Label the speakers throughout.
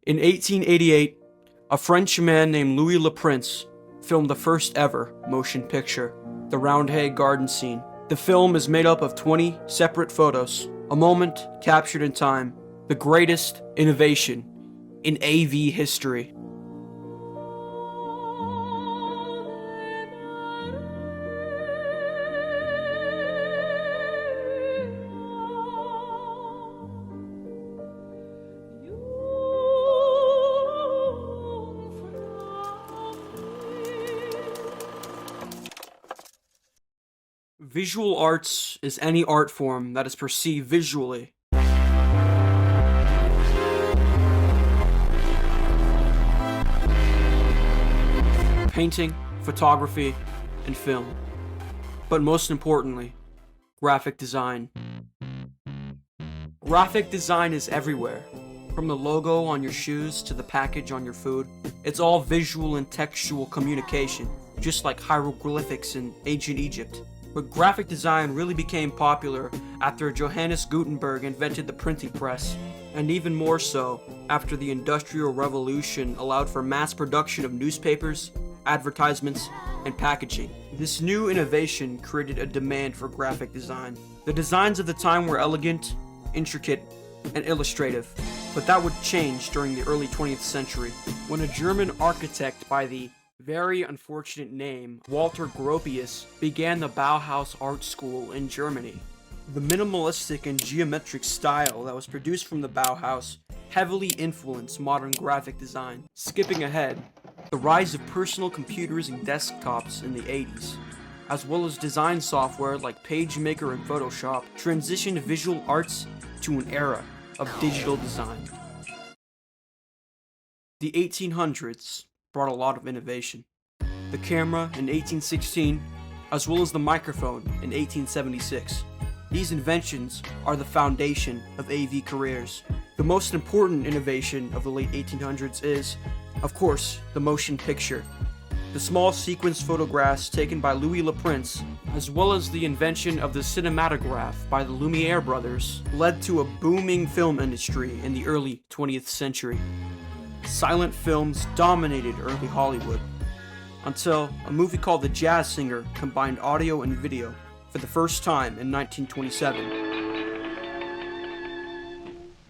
Speaker 1: In 1888, a French man named Louis Le Prince filmed the first ever motion picture, the Roundhay Garden scene. The film is made up of 20 separate photos, a moment captured in time, the greatest innovation in AV history. Visual arts is any art form that is perceived visually. Painting, photography, and film. But most importantly, graphic design. Graphic design is everywhere. From the logo on your shoes to the package on your food, it's all visual and textual communication, just like hieroglyphics in ancient Egypt. But graphic design really became popular after Johannes Gutenberg invented the printing press, and even more so after the Industrial Revolution allowed for mass production of newspapers, advertisements, and packaging. This new innovation created a demand for graphic design. The designs of the time were elegant, intricate, and illustrative, but that would change during the early 20th century, when a German architect by the very unfortunate name Walter Gropius began the Bauhaus art school in Germany. The minimalistic and geometric style that was produced from the Bauhaus heavily influenced modern graphic design. Skipping ahead, the rise of personal computers and desktops in the 80s, as well as design software like PageMaker and Photoshop, transitioned visual arts to an era of digital design. The 1800s brought a lot of innovation. The camera in 1816, as well as the microphone in 1876. These inventions are the foundation of AV careers. The most important innovation of the late 1800s is, of course, the motion picture. The small sequence photographs taken by Louis Le Prince, as well as the invention of the cinematograph by the Lumiere brothers, led to a booming film industry in the early 20th century. Silent films dominated early Hollywood, until a movie called The Jazz Singer combined audio and video for the first time in 1927.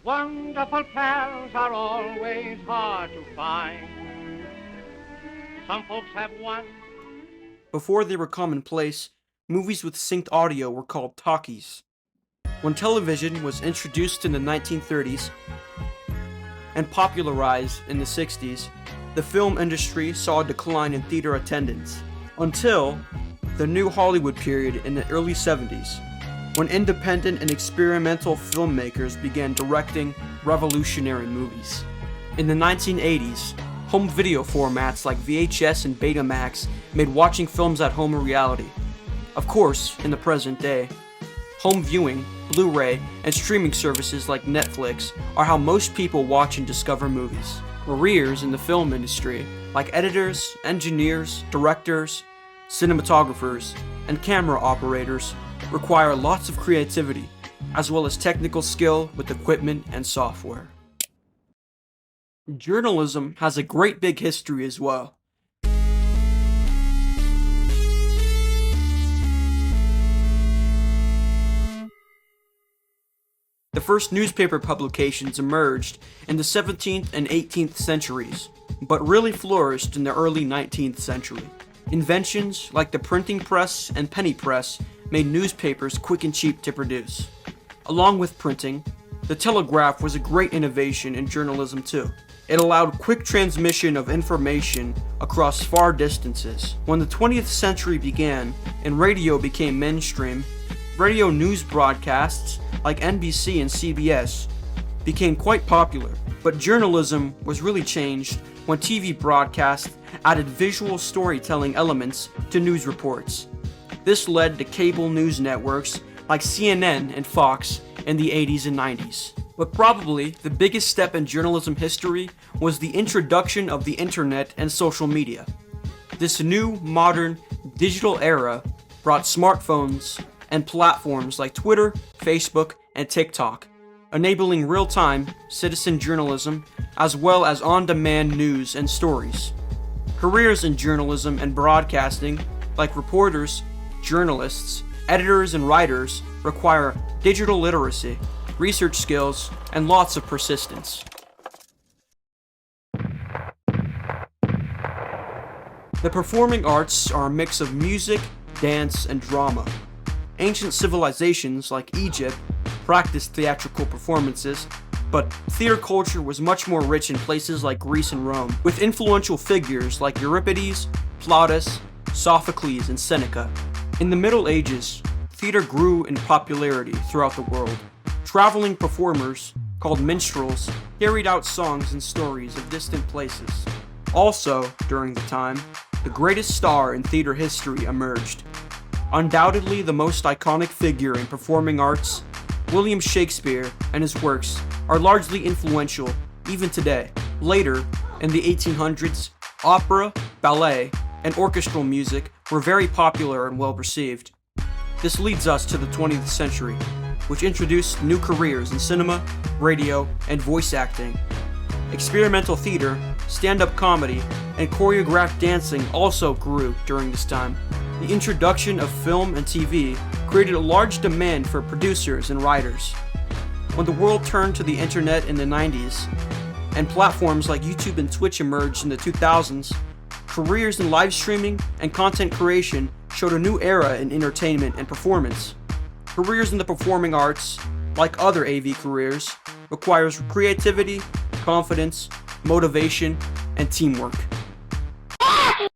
Speaker 2: Wonderful pals are always hard to find. Some folks have one.
Speaker 1: Before they were commonplace, movies with synced audio were called talkies. When television was introduced in the 1930s, and popularized in the 60s, the film industry saw a decline in theater attendance, until the new Hollywood period in the early 70s, when independent and experimental filmmakers began directing revolutionary movies. In the 1980s, home video formats like VHS and Betamax made watching films at home a reality. Of course, in the present day, home viewing, Blu-ray, and streaming services like Netflix are how most people watch and discover movies. Careers in the film industry, like editors, engineers, directors, cinematographers, and camera operators, require lots of creativity, as well as technical skill with equipment and software. Journalism has a great big history as well. The first newspaper publications emerged in the 17th and 18th centuries, but really flourished in the early 19th century. Inventions like the printing press and penny press made newspapers quick and cheap to produce. Along with printing, the telegraph was a great innovation in journalism too. It allowed quick transmission of information across far distances. When the 20th century began and radio became mainstream, radio news broadcasts like NBC and CBS became quite popular, but journalism was really changed when TV broadcasts added visual storytelling elements to news reports. This led to cable news networks like CNN and Fox in the 80s and 90s. But probably the biggest step in journalism history was the introduction of the internet and social media. This new, modern, digital era brought smartphones and platforms like Twitter, Facebook, and TikTok, enabling real-time citizen journalism as well as on-demand news and stories. Careers in journalism and broadcasting, like reporters, journalists, editors, and writers, require digital literacy, research skills, and lots of persistence. The performing arts are a mix of music, dance, and drama. Ancient civilizations like Egypt practiced theatrical performances, but theater culture was much more rich in places like Greece and Rome, with influential figures like Euripides, Plautus, Sophocles, and Seneca. In the Middle Ages, theater grew in popularity throughout the world. Traveling performers, called minstrels, carried out songs and stories of distant places. Also, during the time, the greatest star in theater history emerged. Undoubtedly the most iconic figure in performing arts, William Shakespeare and his works are largely influential even today. Later, in the 1800s, opera, ballet, and orchestral music were very popular and well received. This leads us to the 20th century, which introduced new careers in cinema, radio, and voice acting. Experimental theater, stand-up comedy, and choreographed dancing also grew during this time. The introduction of film and TV created a large demand for producers and writers. When the world turned to the internet in the 90s, and platforms like YouTube and Twitch emerged in the 2000s, careers in live streaming and content creation showed a new era in entertainment and performance. Careers in the performing arts, like other AV careers, requires creativity, confidence, motivation, and teamwork.